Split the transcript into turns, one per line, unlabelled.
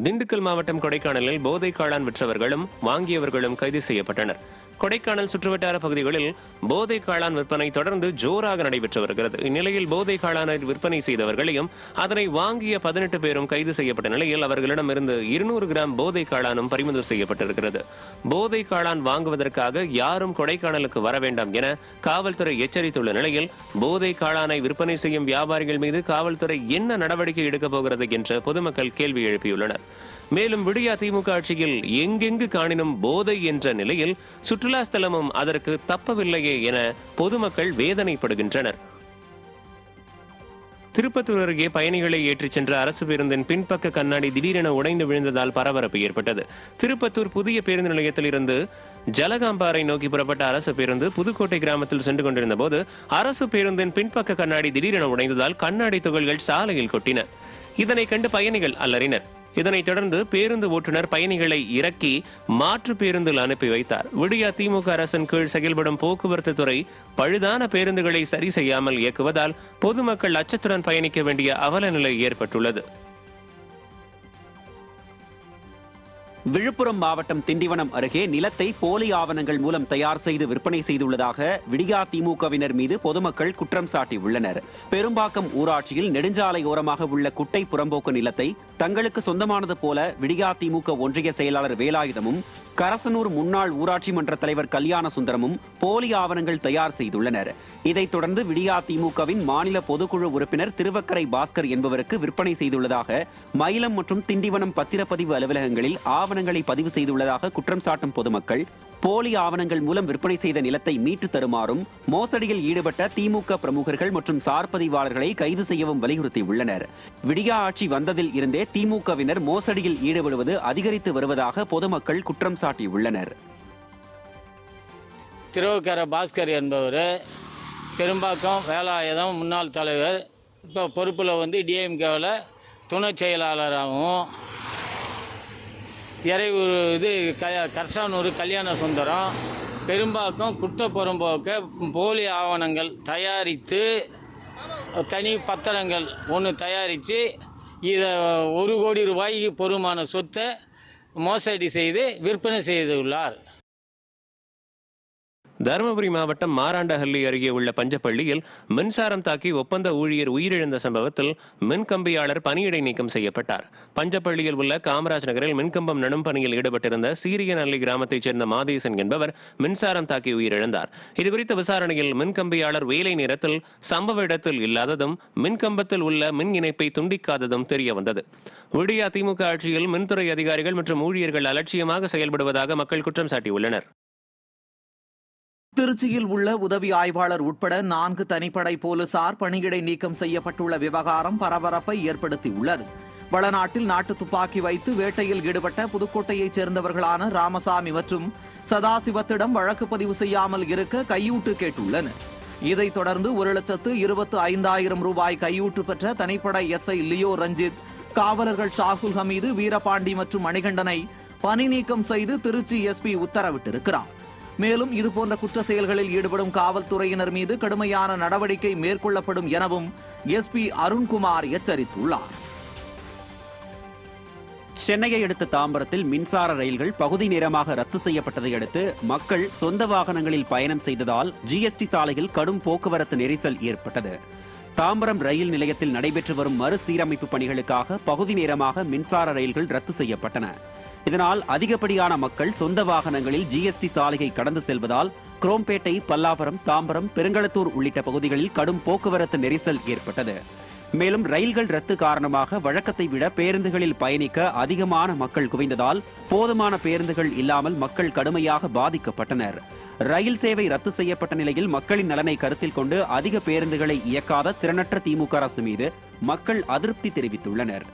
திண்டுக்கல் மாவட்டம் கொடைக்கானலில் போதை காளான் விற்றவர்களும் வாங்கியவர்களும் கைது செய்யப்பட்டனர். கொடைக்கானல் சுற்றுவட்டார பகுதிகளில் போதை காளான் விற்பனை தொடர்ந்து ஜோராக நடைபெற்று வருகிறது. இந்நிலையில் போதை காளானை விற்பனை செய்தவர்களையும் அதனை வாங்கிய 18 பேரும் கைது செய்யப்பட்ட நிலையில் அவர்களிடமிருந்து 200 கிராம் போதை காளானும் பறிமுதல் செய்யப்பட்டிருக்கிறது. போதை காளான் வாங்குவதற்காக யாரும் கொடைக்கானலுக்கு வர வேண்டாம் என காவல்துறை எச்சரித்துள்ள நிலையில் போதை காளானை விற்பனை செய்யும் வியாபாரிகள் மீது காவல்துறை என்ன நடவடிக்கை எடுக்கப் போகிறது என்று பொதுமக்கள் கேள்வி எழுப்பியுள்ளனர். மேலும் விடியா திமுக ஆட்சியில் எங்கெங்கு காணினும் போதை என்ற நிலையில் சுற்றுலா ஸ்தலமும் அதற்கு தப்பவில்லையே என பொதுமக்கள் வேதனைப்படுகின்றனர். திருப்பத்தூர் அருகே பயணிகளை ஏற்றிச் சென்ற அரசு பேருந்தின் பின்பக்க கண்ணாடி திடீரென உடைந்து விழுந்ததால் பரபரப்பு ஏற்பட்டது. திருப்பத்தூர் புதிய பேருந்து நிலையத்தில் இருந்து ஜலகாம்பாறை நோக்கி புறப்பட்ட அரசு பேருந்து புதுக்கோட்டை கிராமத்தில் சென்று கொண்டிருந்த போது அரசு பேருந்தின் பின்பக்க கண்ணாடி திடீரென உடைந்ததால் கண்ணாடி துகள்கள் சாலையில் கொட்டின. இதனை கண்டு பயணிகள் அலறினர். இதனைத் தொடர்ந்து பேருந்து ஓட்டுநர் பயணிகளை இறக்கி மாற்று பேருந்தில் அனுப்பி வைத்தார். விடியா திமுக அரசின் கீழ் செயல்படும் போக்குவரத்து துறை பழுதான பேருந்துகளை சரி செய்யாமல் இயக்குவதால் பொதுமக்கள் அச்சத்துடன் பயணிக்க வேண்டிய அவல நிலை ஏற்பட்டுள்ளது.
விழுப்புரம் மாவட்டம் திண்டிவனம் அருகே நிலத்தை போலி ஆவணங்கள் மூலம் தயார் செய்து விற்பனை செய்துள்ளதாக விடியா திமுகவினர் மீது பொதுமக்கள் குற்றம் சாட்டியுள்ளனர். பெரும்பாக்கம் ஊராட்சியில் நெடுஞ்சாலை ஓரமாக உள்ள குட்டை புறம்போக்கு நிலத்தை தங்களுக்கு சொந்தமானது போல விடியா திமுக ஒன்றிய செயலாளர் வேலாயுதமும் கரசனூர் முன்னாள் ஊராட்சி மன்ற தலைவர் கல்யாண சுந்தரமும் போலி ஆவணங்கள் தயார் செய்துள்ளனர். இதைத் தொடர்ந்து விடியா திமுகவின் மாநில பொதுக்குழு உறுப்பினர் திருவக்கரை பாஸ்கர் என்பவருக்கு விற்பனை செய்துள்ளதாக மயிலம் மற்றும் திண்டிவனம் பத்திரப்பதிவு அலுவலகங்களில் ஆவணங்களை பதிவு செய்துள்ளதாக குற்றம் சாட்டும் பொதுமக்கள் போலி ஆவணங்கள் மூலம் விற்பனை செய்த நிலத்தை மீட்டு தருமாறும் மோசடியில் ஈடுபட்ட திமுக பிரமுகர்கள் மற்றும் சார் பதிவாளர்களை கைது செய்யவும் வலியுறுத்தியுள்ளனர். விடியா ஆட்சி வந்ததில் இருந்தே திமுகவினர் மோசடியில் ஈடுபடுவது அதிகரித்து வருவதாக பொதுமக்கள் குற்றம் சாட்டியுள்ளனர்.
திருவக்கரை பாஸ்கர் என்பவர் பெரும்பாக்கம் வேலாயுதம் முன்னாள் தலைவர், இப்போ பொறுப்பில் டிஎம்கேவில் துணை செயலாளராகவும், இறையூர் கரசானூர் கல்யாண சுந்தரம் பெரும்பாக்கம் குற்றப்புறம்போக்க போலி ஆவணங்கள் தயாரித்து தனி பத்திரங்கள் ஒன்று தயாரித்து இதை 1 கோடி ரூபாய்க்கு பொறுமான சொத்தை மோசடி செய்து விற்பனை செய்துள்ளார்.
தருமபுரி மாவட்டம் மாராண்டஹள்ளி அருகே உள்ள பஞ்சப்பள்ளியில் மின்சாரம் தாக்கி ஒப்பந்த ஊழியர் உயிரிழந்த சம்பவத்தில் மின்கம்பியாளர் பணியிடை நீக்கம் செய்யப்பட்டார். பஞ்சப்பள்ளியில் உள்ள காமராஜ் நகரில் மின்கம்பம் நடும் பணியில் ஈடுபட்டிருந்த சீரியநல்லி கிராமத்தைச் சேர்ந்த மாதேசன் என்பவர் மின்சாரம் தாக்கி உயிரிழந்தார். இதுகுறித்த விசாரணையில் மின்கம்பியாளர் வேலை நேரத்தில் சம்பவ இடத்தில் இல்லாததும் மின்கம்பத்தில் உள்ள மின் இணைப்பை துண்டிக்காததும் தெரியவந்தது. விடியா திமுக ஆட்சியில் மின்துறை அதிகாரிகள் மற்றும் ஊழியர்கள் அலட்சியமாக செயல்படுவதாக மக்கள் குற்றம் சாட்டியுள்ளனர்.
திருச்சியில் உள்ள உதவி ஆய்வாளர் உட்பட 4 தனிப்படை போலீசார் பணியிடை நீக்கம் செய்யப்பட்டுள்ள விவகாரம் பரபரப்பை ஏற்படுத்தியுள்ளது. வளநாட்டில் நாட்டு துப்பாக்கி வைத்து வேட்டையில் ஈடுபட்ட புதுக்கோட்டையைச் சேர்ந்தவர்களான ராமசாமி மற்றும் சதாசிவத்திடம் வழக்கு பதிவு செய்யாமல் இருக்க கையூட்டு கேட்டுள்ளனர். இதைத் தொடர்ந்து 1,25,000 ரூபாய் கையூட்டு பெற்ற தனிப்படை எஸ்ஐ லியோ ரஞ்சித் காவலர்கள் ஷாகுல் ஹமீது, வீரபாண்டி மற்றும் மணிகண்டனை பணி நீக்கம் செய்து திருச்சி எஸ்பி உத்தரவிட்டிருக்கிறார். மேலும் இதுபோன்ற குற்ற செயல்களில் ஈடுபடும் காவல்துறையினர் மீது கடுமையான நடவடிக்கை மேற்கொள்ளப்படும் எனவும் எஸ்பி அருண்குமார் எச்சரித்துள்ளார்.
சென்னையை அடுத்த தாம்பரத்தில் மின்சார ரயில்கள் பகுதி நேரமாக ரத்து செய்யப்பட்டதை அடுத்து மக்கள் சொந்த வாகனங்களில் பயணம் செய்ததால் ஜிஎஸ்டி சாலையில் கடும் போக்குவரத்து நெரிசல் ஏற்பட்டது. தாம்பரம் ரயில் நிலையத்தில் நடைபெற்று வரும் மறுசீரமைப்பு பணிகளுக்காக பகுதி நேரமாக மின்சார ரயில்கள் ரத்து செய்யப்பட்டன. இதனால் அதிகப்படியான மக்கள் சொந்த வாகனங்களில் ஜிஎஸ்டி சாலையை கடந்து செல்வதால் குரோம்பேட்டை, பல்லாவரம், தாம்பரம், பெருங்களத்தூர் உள்ளிட்ட பகுதிகளில் கடும் போக்குவரத்து நெரிசல் ஏற்பட்டது. மேலும் ரயில்கள் ரத்து காரணமாக வழக்கத்தை விட பேருந்துகளில் பயணிக்க அதிகமான மக்கள் குவிந்ததால் போதுமான பேருந்துகள் இல்லாமல் மக்கள் கடுமையாக பாதிக்கப்பட்டனர். ரயில் சேவை ரத்து செய்யப்பட்ட நிலையில் மக்களின் நலனை கருத்தில் கொண்டு அதிக பேருந்துகளை இயக்காத திறனற்ற திமுக அரசு மீது மக்கள் அதிருப்தி தெரிவித்துள்ளனர்.